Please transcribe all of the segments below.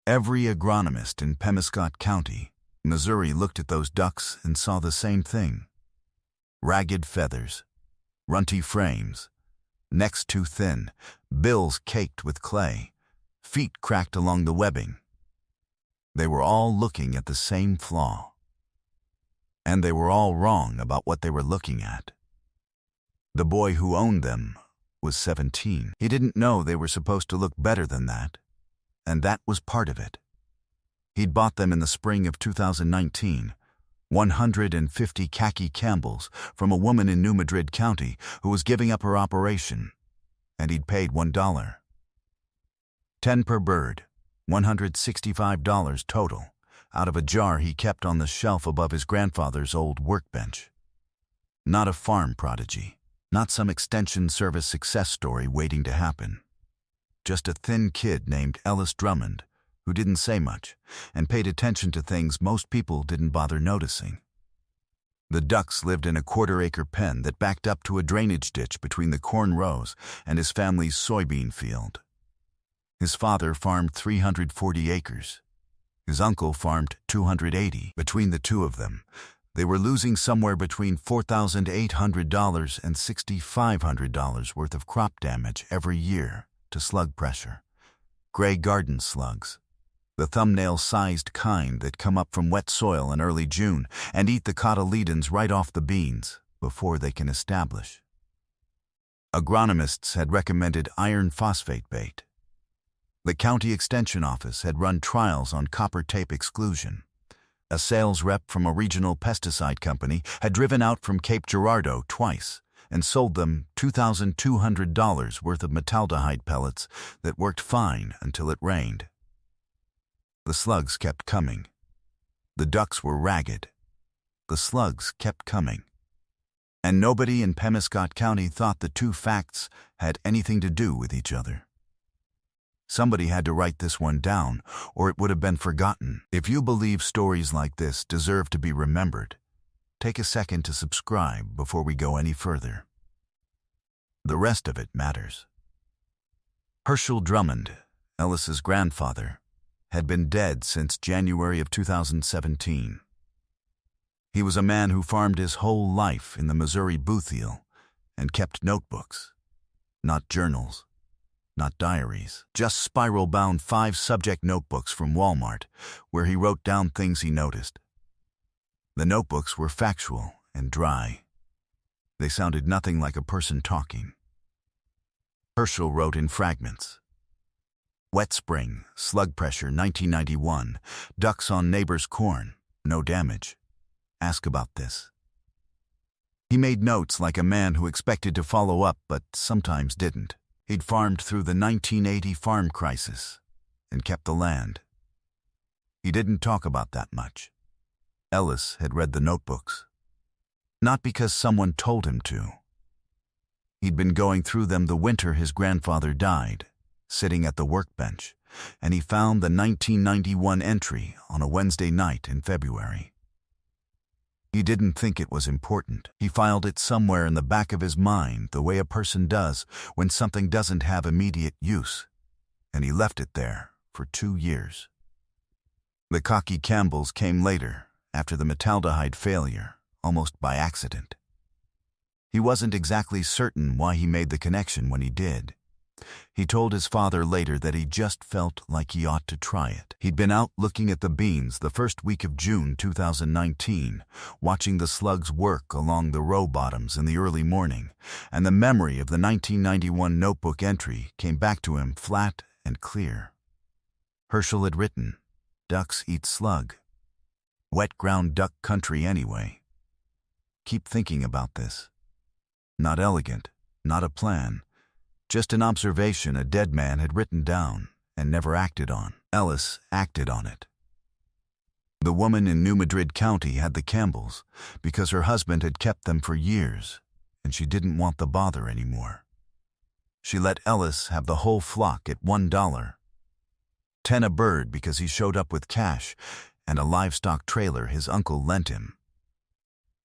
Every agronomist in Pemiscot County, Missouri looked at those ducks and saw the same thing. Ragged feathers, runty frames, necks too thin, bills caked with clay, feet cracked along the webbing. They were all looking at the same flaw. And they were all wrong about what they were looking at. The boy who owned them was 17. He didn't know they were supposed to look better than that, and that was part of it. He'd bought them in the spring of 2019, 150 khaki Campbells from a woman in New Madrid County who was giving up her operation, and he'd paid $1. 10 per bird, $165 total, out of a jar he kept on the shelf above his grandfather's old workbench. Not a farm prodigy. Not some extension service success story waiting to happen. Just a thin kid named Ellis Drummond who didn't say much and paid attention to things most people didn't bother noticing. The ducks lived in a quarter-acre pen that backed up to a drainage ditch between the corn rows and his family's soybean field. His father farmed 340 acres. His uncle farmed 280. Between the two of them, they were losing somewhere between $4,800 and $6,500 worth of crop damage every year to slug pressure. Gray garden slugs, the thumbnail-sized kind that come up from wet soil in early June and eat the cotyledons right off the beans before they can establish. Agronomists had recommended iron phosphate bait. The county extension office had run trials on copper tape exclusion. A sales rep from a regional pesticide company had driven out from Cape Girardeau twice and sold them $2,200 worth of metaldehyde pellets that worked fine until it rained. The slugs kept coming. The ducks were ragged. The slugs kept coming. And nobody in Pemiscot County thought the two facts had anything to do with each other. Somebody had to write this one down, or it would have been forgotten. If you believe stories like this deserve to be remembered, take a second to subscribe before we go any further. The rest of it matters. Herschel Drummond, Ellis's grandfather, had been dead since January of 2017. He was a man who farmed his whole life in the Missouri Bootheel and kept notebooks, not journals. Not diaries, just spiral-bound 5-subject notebooks from Walmart, where he wrote down things he noticed. The notebooks were factual and dry. They sounded nothing like a person talking. Herschel wrote in fragments. Wet spring, slug pressure 1991, ducks on neighbor's corn, no damage. Ask about this. He made notes like a man who expected to follow up but sometimes didn't. He'd farmed through the 1980 farm crisis and kept the land. He didn't talk about that much. Ellis had read the notebooks. Not because someone told him to. He'd been going through them the winter his grandfather died, sitting at the workbench, and he found the 1991 entry on a Wednesday night in February. He didn't think it was important. He filed it somewhere in the back of his mind the way a person does when something doesn't have immediate use, and he left it there for 2 years. The khaki Campbells came later, after the metaldehyde failure, almost by accident. He wasn't exactly certain why he made the connection when he did. He told his father later that he just felt like he ought to try it. He'd been out looking at the beans the first week of June 2019, watching the slugs work along the row bottoms in the early morning, and the memory of the 1991 notebook entry came back to him flat and clear. Herschel had written, "Ducks eat slug. Wet ground duck country anyway." Keep thinking about this. Not elegant, not a plan. Just an observation a dead man had written down and never acted on. Ellis acted on it. The woman in New Madrid County had the Campbells because her husband had kept them for years, and she didn't want the bother anymore. She let Ellis have the whole flock at $1, 10 a bird because he showed up with cash and a livestock trailer his uncle lent him.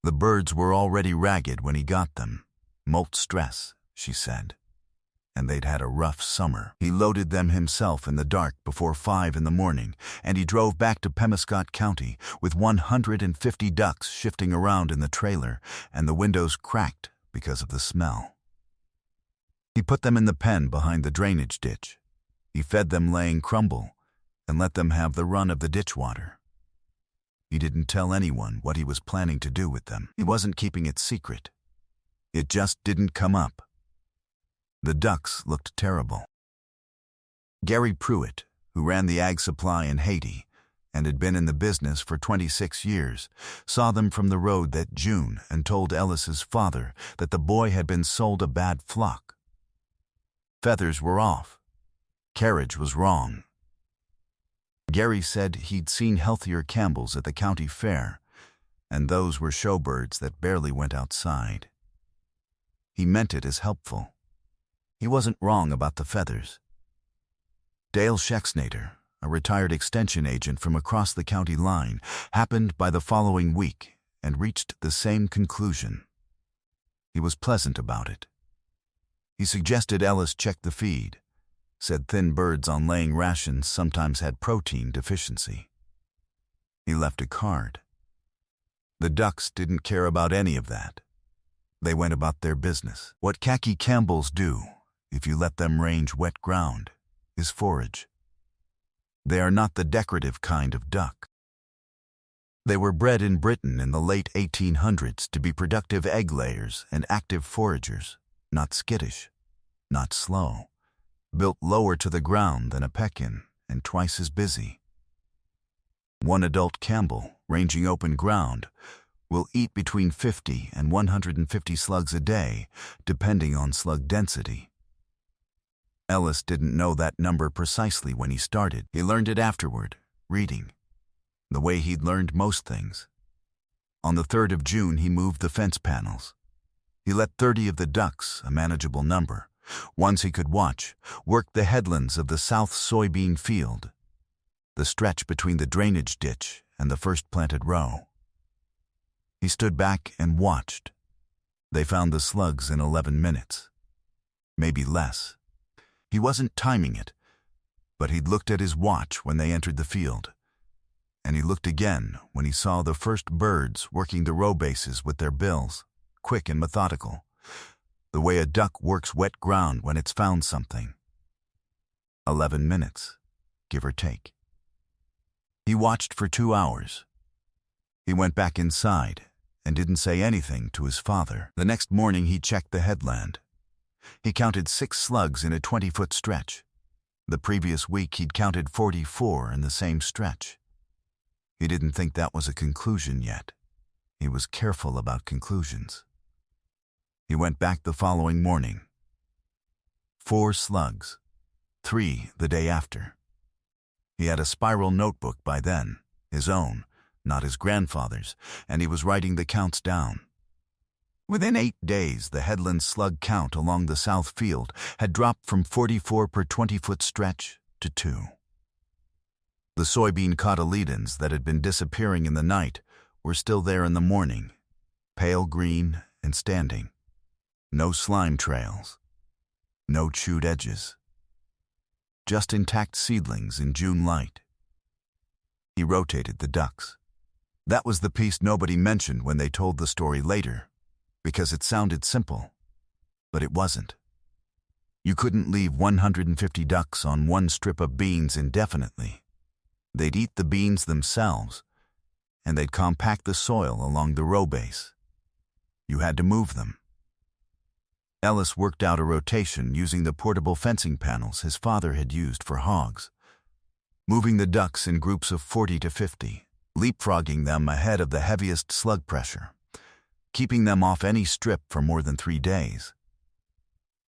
The birds were already ragged when he got them. Molt stress, she said. and they'd had a rough summer. He loaded them himself in the dark before 5 in the morning, and he drove back to Pemiscot County with 150 ducks shifting around in the trailer and the windows cracked because of the smell. He put them in the pen behind the drainage ditch. He fed them laying crumble and let them have the run of the ditch water. He didn't tell anyone what he was planning to do with them. He wasn't keeping it secret. It just didn't come up. The ducks looked terrible. Gary Pruitt, who ran the ag supply in Haiti and had been in the business for 26 years, saw them from the road that June and told Ellis's father that the boy had been sold a bad flock. Feathers were off. Carriage was wrong. Gary said he'd seen healthier Campbells at the county fair, and those were showbirds that barely went outside. He meant it as helpful. He wasn't wrong about the feathers. Dale Schexnader, a retired extension agent from across the county line, happened by the following week and reached the same conclusion. He was pleasant about it. He suggested Ellis check the feed, said thin birds on laying rations sometimes had protein deficiency. He left a card. The ducks didn't care about any of that. They went about their business. What khaki Campbells do, if you let them range wet ground, is forage. They are not the decorative kind of duck. They were bred in Britain in the late 1800s to be productive egg layers and active foragers, not skittish, not slow, built lower to the ground than a pekin and twice as busy. One adult Campbell, ranging open ground, will eat between 50 and 150 slugs a day, depending on slug density. Ellis didn't know that number precisely when he started. He learned it afterward, reading, the way he'd learned most things. On the 3rd of June, he moved the fence panels. He let 30 of the ducks, a manageable number, ones he could watch, work the headlands of the south soybean field, the stretch between the drainage ditch and the first planted row. He stood back and watched. They found the slugs in 11 minutes, maybe less. He wasn't timing it, but he'd looked at his watch when they entered the field, and he looked again when he saw the first birds working the row bases with their bills, quick and methodical, the way a duck works wet ground when it's found something. 11 minutes, give or take. He watched for 2 hours. He went back inside and didn't say anything to his father. The next morning he checked the headland. He counted 6 slugs in a 20-foot stretch. The previous week he'd counted 44 in the same stretch. He didn't think that was a conclusion yet. He was careful about conclusions. He went back the following morning. 4 slugs, 3 the day after. He had a spiral notebook by then, his own, not his grandfather's, and he was writing the counts down. Within 8 days, the headland slug count along the south field had dropped from 44 per 20-foot stretch to 2. The soybean cotyledons that had been disappearing in the night were still there in the morning, pale green and standing. No slime trails, no chewed edges. Just intact seedlings in June light. He rotated the ducks. That was the piece nobody mentioned when they told the story later, because it sounded simple, but it wasn't. You couldn't leave 150 ducks on one strip of beans indefinitely. They'd eat the beans themselves, and they'd compact the soil along the row base. You had to move them. Ellis worked out a rotation using the portable fencing panels his father had used for hogs, moving the ducks in groups of 40 to 50, leapfrogging them ahead of the heaviest slug pressure, keeping them off any strip for more than 3 days.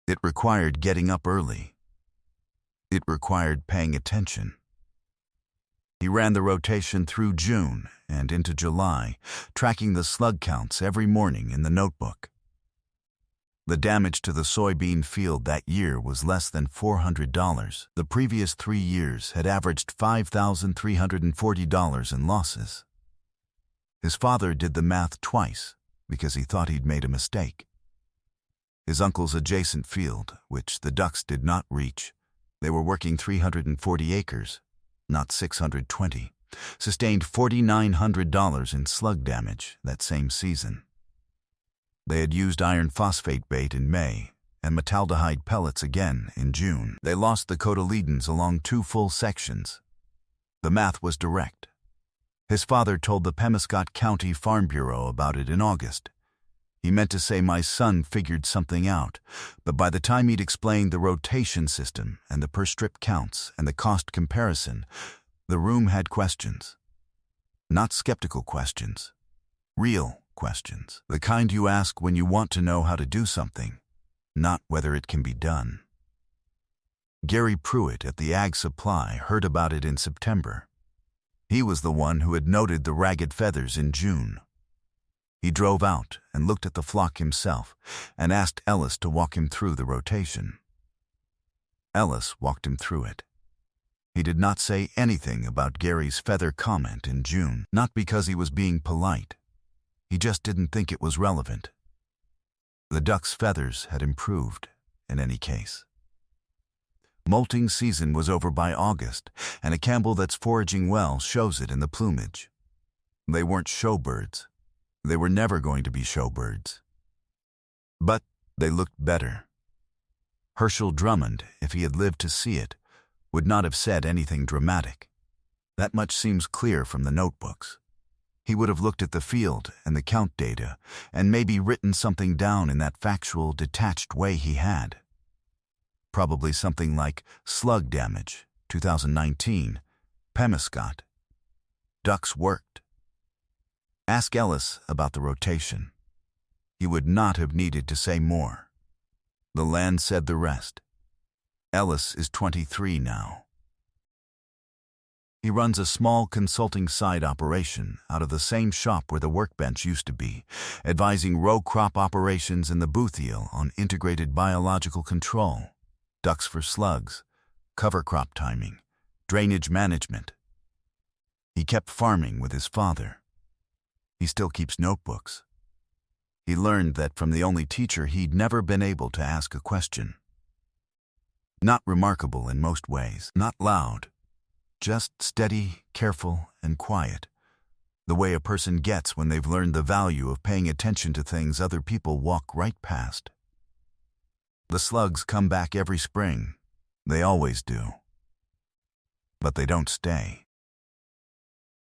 It required getting up early. It required paying attention. He ran the rotation through June and into July, tracking the slug counts every morning in the notebook. The damage to the soybean field that year was less than $400. The previous 3 years had averaged $5,340 in losses. His father did the math twice because he thought he'd made a mistake. his uncle's adjacent field, which the ducks did not reach. They were working 340 acres, not 620, sustained $4,900 in slug damage that same season. They had used iron phosphate bait in May and metaldehyde pellets again in June. They lost the cotyledons along 2 full sections. The math was direct. His father told the Pemiscot County Farm Bureau about it in August. He meant to say my son figured something out, but by the time he'd explained the rotation system and the per strip counts and the cost comparison, the room had questions. Not skeptical questions. Real questions. The kind you ask when you want to know how to do something, not whether it can be done. Gary Pruitt at the Ag Supply heard about it in September. He was the one who had noted the ragged feathers in June. He drove out and looked at the flock himself and asked Ellis to walk him through the rotation. Ellis walked him through it. He did not say anything about Gary's feather comment in June, not because he was being polite. He just didn't think it was relevant. The duck's feathers had improved, in any case. Molting season was over by August, and a Campbell that's foraging well shows it in the plumage. They weren't showbirds. They were never going to be showbirds. But they looked better. Herschel Drummond, if he had lived to see it, would not have said anything dramatic. That much seems clear from the notebooks. He would have looked at the field and the count data and maybe written something down in that factual, detached way he had. Probably something like slug damage, 2019, Pemiscot. Ducks worked. Ask Ellis about the rotation. He would not have needed to say more. The land said the rest. Ellis is 23 now. He runs a small consulting side operation out of the same shop where the workbench used to be, advising row crop operations in the Boothiel on integrated biological control, ducks for slugs, cover crop timing, drainage management. He kept farming with his father. He still keeps notebooks. He learned that from the only teacher he'd never been able to ask a question. Not remarkable in most ways, not loud. Just steady, careful, and quiet, the way a person gets when they've learned the value of paying attention to things other people walk right past. The slugs come back every spring. They always do. But they don't stay.